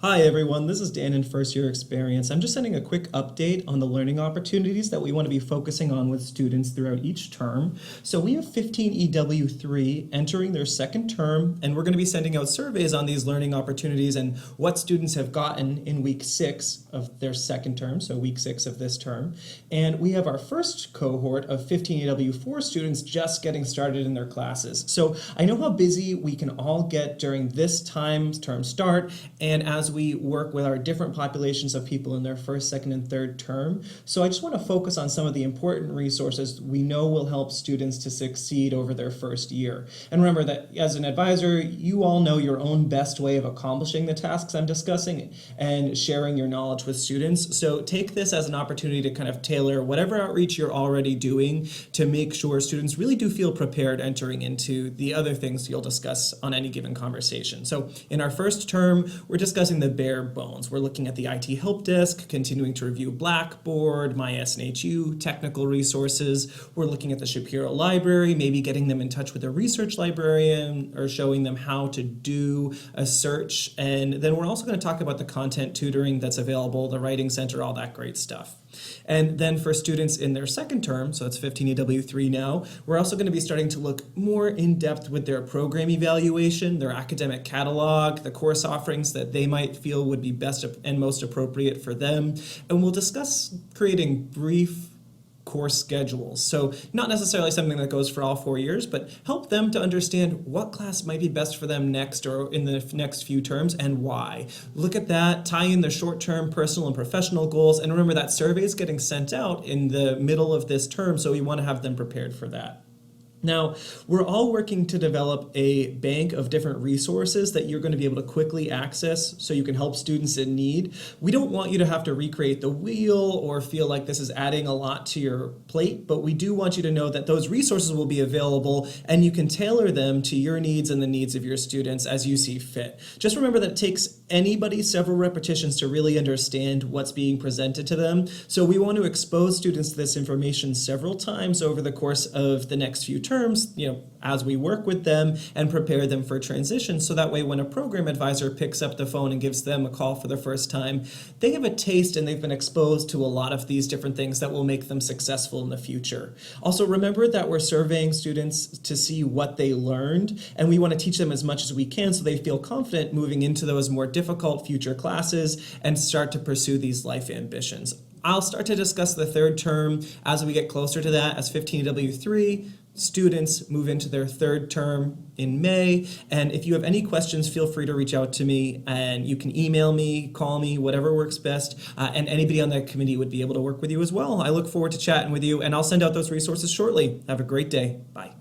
Hi everyone, this is Dan in First Year Experience. I'm just sending a quick update on the learning opportunities that we want to be focusing on with students throughout each term. So we have 15 EW3 entering their second term, and we're going to be sending out surveys on these learning opportunities and what students have gotten in week 6 of their second term, so week 6 of this term. And we have our first cohort of 15 EW4 students just getting started in their classes. So I know how busy we can all get during this term start, and as we work with our different populations of people in their first, second, and third term. So I just want to focus on some of the important resources we know will help students to succeed over their first year. And remember that as an advisor, you all know your own best way of accomplishing the tasks I'm discussing and sharing your knowledge with students. So take this as an opportunity to kind of tailor whatever outreach you're already doing to make sure students really do feel prepared entering into the other things you'll discuss on any given conversation. So in our first term, we're discussing the bare bones. We're looking at the IT help desk, continuing to review Blackboard, MySNHU, technical resources. We're looking at the Shapiro Library, maybe getting them in touch with a research librarian or showing them how to do a search. And then we're also going to talk about the content tutoring that's available, the Writing Center, all that great stuff. And then for students in their second term, so it's 15 EW3 now, we're also going to be starting to look more in depth with their program evaluation, their academic catalog, the course offerings that they might feel would be best and most appropriate for them. And we'll discuss creating brief course schedules. So not necessarily something that goes for all 4 years, but help them to understand what class might be best for them next or in the next few terms and why. Look at that, tie in their short-term personal and professional goals, and remember that survey is getting sent out in the middle of this term, so we want to have them prepared for that. Now, we're all working to develop a bank of different resources that you're going to be able to quickly access so you can help students in need. We don't want you to have to recreate the wheel or feel like this is adding a lot to your plate, but we do want you to know that those resources will be available and you can tailor them to your needs and the needs of your students as you see fit. Just remember that it takes anybody several repetitions to really understand what's being presented to them. So we want to expose students to this information several times over the course of the next few terms, as we work with them and prepare them for transition. So that way when a program advisor picks up the phone and gives them a call for the first time, they have a taste and they've been exposed to a lot of these different things that will make them successful in the future. Also remember that we're surveying students to see what they learned, and we want to teach them as much as we can so they feel confident moving into those more difficult future classes and start to pursue these life ambitions. I'll start to discuss the third term as we get closer to that as 15W3. Students move into their third term in May, and if you have any questions, feel free to reach out to me, and you can email me, call me, whatever works best, and anybody on the committee would be able to work with you as well. I look forward to chatting with you, and I'll send out those resources shortly. Have a great day. Bye.